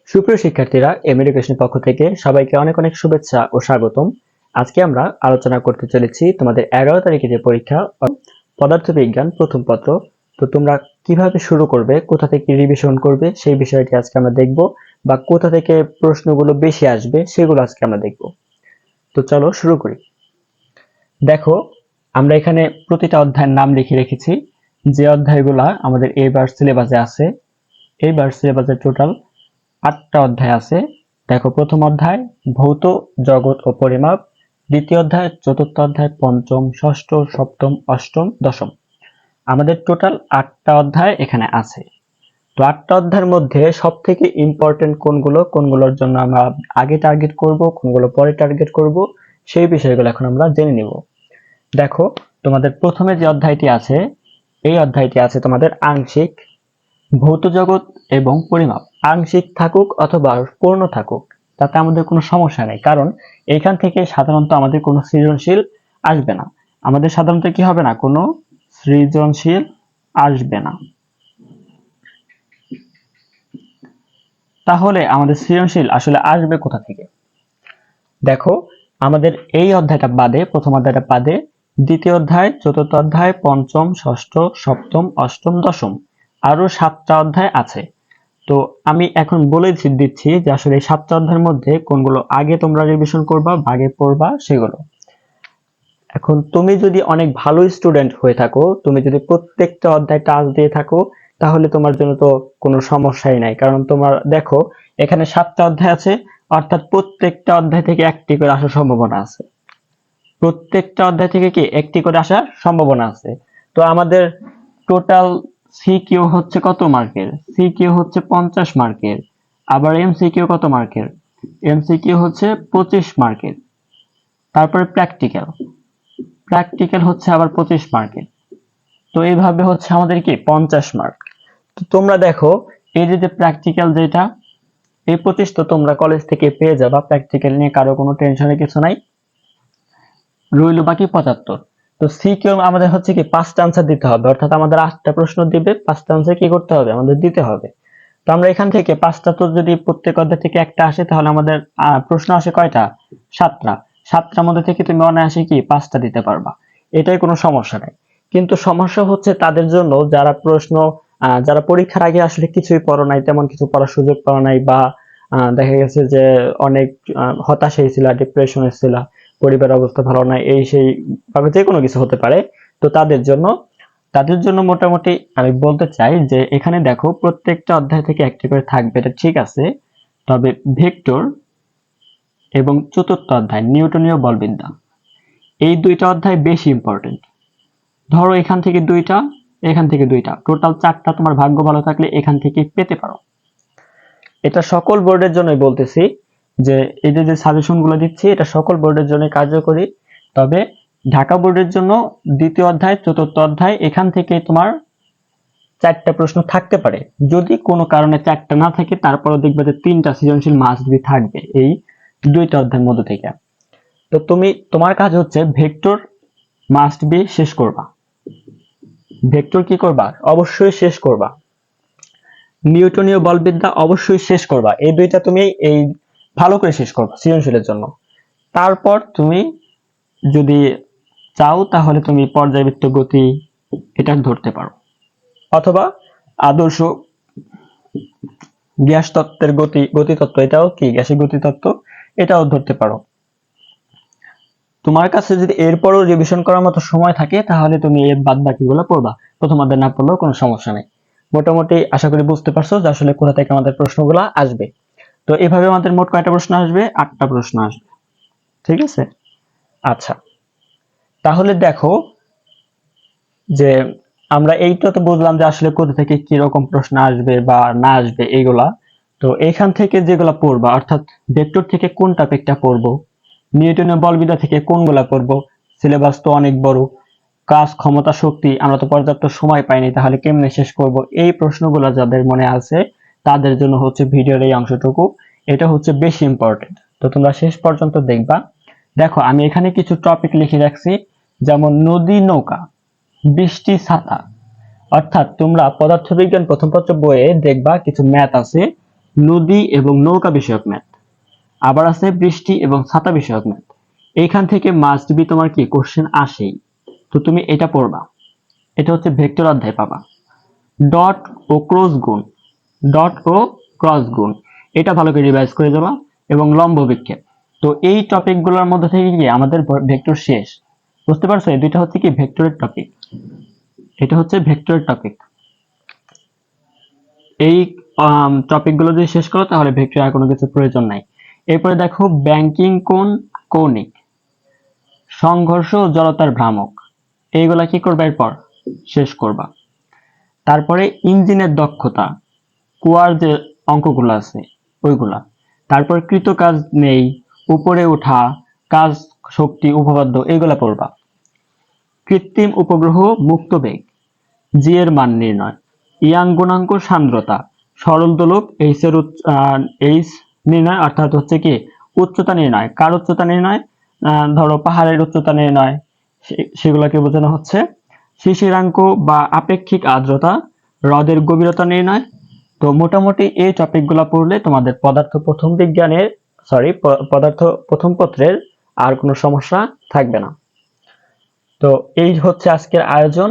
সুপ্রিয় শিক্ষার্থীরা, এম এডুকেশনের পক্ষ থেকে সবাইকে অনেক অনেক শুভেচ্ছা ও স্বাগতম। আজকে আমরা আলোচনা করতে চলেছি তোমাদের 11 তারিখে যে পরীক্ষা পদার্থবিজ্ঞান প্রথম পত্র। তো তোমরা কিভাবে শুরু করবে, কোথা থেকে রিভিশন করবে সেই বিষয়টি আজকে আমরা দেখব, বা কোথা থেকে প্রশ্নগুলো বেশি আসবে সেগুলো আজকে আমরা দেখব। তো চলো শুরু করি। দেখো, আমরা এখানে প্রতিটা অধ্যায়ের নাম লিখে রেখেছি। যে অধ্যায়গুলা আমাদের এইবার সিলেবাসে আছে, এইবার সিলেবাসে টোটাল 8টা অধ্যায় আছে। দেখো, প্রথম অধ্যায় ভৌত জগৎ ও পরিমাপ, দ্বিতীয় অধ্যায়, চতুর্থ অধ্যায়, পঞ্চম, ষষ্ঠ, সপ্তম, অষ্টম, দশম। আমাদের টোটাল 8টা অধ্যায় এখানে আছে। তো 8টা অধ্যায়ের মধ্যে সব থেকে ইম্পর্টেন্ট কোনগুলো, কোনগুলোর জন্য আমরা আগে টার্গেট করব, কোনগুলো পরে টার্গেট করব, সেই বিষয়গুলো এখন আমরা জেনে নিব। দেখো, তোমাদের প্রথমে যে অধ্যায়টি আছে, এই অধ্যায়টি আছে তোমাদের আংশিক ভৌত জগৎ এবং পরিমাপ। আংশিক থাকুক অথবা পূর্ণ থাকুক, তাতে আমাদের কোনো সমস্যা নেই, কারণ এইখান থেকে সাধারণত আমাদের কোনো সৃজনশীল আসবে না। আমাদের সাধারণত কি হবে না, কোনো সৃজনশীল আসবে না। তাহলে আমাদের সৃজনশীল আসলে আসবে কোথা থেকে? দেখো, আমাদের এই অধ্যায়টা বাদে, প্রথম অধ্যায়টা বাদে, দ্বিতীয় অধ্যায়, চতুর্থ অধ্যায়, পঞ্চম, ষষ্ঠ, সপ্তম, অষ্টম, দশম, আরো 7টা অধ্যায় আছে। তো আমি এখন বলে দিচ্ছি যে আসলে এই 7টা অধ্যায়ের মধ্যে কোনগুলো আগে তোমরা রিভিশন করবা বা আগে পড়বা সেগুলো। এখন তুমি যদি অনেক ভালো স্টুডেন্ট হয়ে থাকো, তুমি যদি প্রত্যেকটা অধ্যায় টাচ দিয়ে থাকো, তাহলে তোমার জন্য তো কোনো সমস্যাই নাই। কারণ তোমার দেখো, এখানে 7টা অধ্যায় আছে, অর্থাৎ প্রত্যেকটা অধ্যায় থেকে একটি করে আসার সম্ভাবনা আছে। প্রত্যেকটা অধ্যায় থেকে কি একটি করে আসার সম্ভাবনা আছে। তো আমাদের টোটাল সিকিউ হচ্ছে কত মার্কের? সিকিউ হচ্ছে 50 মার্কের। আবার এমসিকিউ কত মার্কের? এমসিকিউ হচ্ছে 25 মার্কের। তারপরে প্র্যাকটিক্যাল, প্র্যাকটিক্যাল হচ্ছে আবার 25 মার্কের। তো এইভাবে হচ্ছে আমাদের কি 50 মার্ক। তো তোমরা দেখো, এই যে প্র্যাকটিক্যাল যেটা, এই 25 তো তোমরা কলেজ থেকে পেয়ে যাবা। প্র্যাকটিক্যাল নিয়ে কারো কোনো টেনশনের কিছু নাই। রইল বাকি 75। তো সিকিউ আমাদের হচ্ছে কি 5টা আনসার দিতে হবে, অর্থাৎ আমাদের 8টা প্রশ্ন দিবে, 5টা আনসার কি করতে হবে, আমাদের দিতে হবে। তো আমরা এখান থেকে 5টা, তো যদি প্রত্যেক অধ্যায় থেকে একটা আসে, তাহলে আমাদের প্রশ্ন আসে কয়টা? 7টা। 7টার মধ্যে থেকে তুমি অনায়াসে কি 5টা দিতে পারবা, এটাই কোনো সমস্যা নেই। কিন্তু সমস্যা হচ্ছে তাদের জন্য যারা যারা পরীক্ষার আগে আসলে কিছুই পড়ো নাই, তেমন কিছু পড়ার সুযোগ পাওয়া নাই, বা দেখা গেছে যে অনেক হতাশ হয়েছিল, ডিপ্রেশনে ছিল, পরিবারের অবস্থা ভালো নাই, এই সেই ভাবে যে কোনো কিছু হতে পারে। তো তাদের জন্য মোটামুটি আমি বলতে চাই যে এখানে দেখো, প্রত্যেকটা অধ্যায় থেকে একটি করে থাকবে, এটা ঠিক আছে। তবে ভেক্টর এবং চতুর্থ অধ্যায় নিউটনীয় বলবিদ্যা, এই 2টা অধ্যায় বেশি ইম্পর্টেন্ট। ধরো এখান থেকে 2টা, এখান থেকে 2টা, টোটাল 4টা তোমার ভাগ্য ভালো থাকলে এখান থেকে পেতে পারো। এটা সকল বোর্ডের জন্যই বলতেছি, যে এই যে সাজেশন গুলো দিচ্ছি, এটা সকল বোর্ডের জন্য কার্যকরী। তবে ঢাকা বোর্ডের জন্য দ্বিতীয় অধ্যায়, চতুর্থ অধ্যায়, এখান থেকে তোমার 4টা প্রশ্ন থাকতে পারে। যদি কোনো কারণে 4টা না থাকে, তারপরও দেখবে যে 3টা সৃজনশীল মাস্ট বি থাকবে এই 2টা অধ্যায়ের মধ্যে থেকে। তো তোমার কাজ হচ্ছে ভেক্টর মাস্ট বি শেষ করবা। ভেক্টর কি করবা? অবশ্যই শেষ করবা। নিউটনীয় বলবিদ্যা অবশ্যই শেষ করবা। এই 2টা তুমি এই ভালো করে শেষ করবা সৃজনশীলের জন্য। তারপর তুমি যদি চাও, তাহলে তুমি পর্যায়বৃত্ত গতি এটা ধরতে পারো, অথবা আদর্শ গ্যাস তত্ত্বের গতিতত্ত্ব, এটাও কি গ্যাসের গতিতত্ত্ব, এটাও ধরতে পারো। তোমার কাছে যদি এরপরও রিভিশন করার মতো সময় থাকে, তাহলে তুমি এর বাদ বাকিগুলো পড়বা, প্রথম অধ্যায় না পড়লেও কোনো সমস্যা নেই। মোটামুটি আশা করি বুঝতে পারছো যে আসলে কোথা থেকে আমাদের প্রশ্নগুলো আসবে। তো এভাবে আমাদের মোট কয়টা প্রশ্ন আসবে? 8টা প্রশ্ন আসবে, ঠিক আছে? আচ্ছা, তাহলে দেখো যে আমরা এইটা তো বুঝলাম যে আসলে কোথা থেকে কি রকম প্রশ্ন আসবে বা না আসবে এইগুলা। তো এইখান থেকে যেগুলা পড়বা, অর্থাৎ ভেক্টর থেকে কোন টপিকটা পড়বো, নিউটনের বলবিদ্যা থেকে কোনগুলা পড়বো, সিলেবাস তো অনেক বড়, কাজ, ক্ষমতা, শক্তি আমরা তো পর্যাপ্ত সময় পাইনি, তাহলে কেমনে শেষ করব, এই প্রশ্নগুলো যাদের মনে আছে তাদের জন্য হচ্ছে ভিডিওর এই অংশটুকু, এটা হচ্ছে বেশি ইম্পর্টেন্ট। তো তোমরা শেষ পর্যন্ত দেখবা। দেখো, আমি এখানে কিছু টপিক লিখে রাখছি, যেমন নদী নৌকা, বৃষ্টি ছাতা। অর্থাৎ তোমরা পদার্থবিজ্ঞান প্রথম পত্র বইয়ে দেখবা কিছু ম্যাথ আছে, নদী এবং নৌকা বিষয়ক ম্যাথ, আবার আছে বৃষ্টি এবং ছাতা বিষয়ক ম্যাথ। এইখান থেকে মাস্ট বি তোমার কি কোশ্চেন আসেই, তো তুমি এটা পড়বা। এটা হচ্ছে ভেক্টর অধ্যায় পাবা। ডট ও ক্রস গুণ, ডট ও ক্রস গুণ এটা ভালো করে রিভাইজ করে যাবা, এবং লম্ব বিক্ষেপ। তো এই টপিক গুলোর মধ্যে থেকে কি আমাদের ভেক্টর শেষ। বুঝতে পারছো, এই দুইটা হচ্ছে কি ভেক্টরের টপিক, এটা হচ্ছে ভেক্টরের টপিক। এই টপিক গুলো যদি শেষ করো তাহলে ভেক্টর আর কোনো কিছু প্রয়োজন নাই। এরপরে দেখো ব্যাংকিং কোণ, কৌণিক, সংঘর্ষ ও জড়তার ভ্রামক, এইগুলা কি করবা এরপর শেষ করবা। তারপরে ইঞ্জিনের দক্ষতা, কুয়ার যে অঙ্কগুলো আছে ওইগুলা। তারপর কৃতকাজ নেই, উপরে ওঠা, কাজ, শক্তি, উপপাদ্য এইগুলা পড়বা। কৃত্রিম উপগ্রহ মুক্ত বেগ, জি এর মান নির্ণয়, ইয়াং গুণাঙ্ক সান্দ্রতা, সরল দোলক এইচ নির্ণয়, অর্থাৎ হচ্ছে কি উচ্চতা নির্ণয়। কার উচ্চতা নির্ণয়? ধরো পাহাড়ের উচ্চতা নির্ণয়, সেগুলোকে বোঝানো হচ্ছে। শিশিরাঙ্ক বা আপেক্ষিক আর্দ্রতা, হ্রদের গভীরতা নির্ণয়। তো মোটামুটি এই টপিকগুলো পড়লে তোমাদের পদার্থ প্রথম পত্রের আর কোনো সমস্যা থাকবে না। তো এই হচ্ছে আজকের আয়োজন।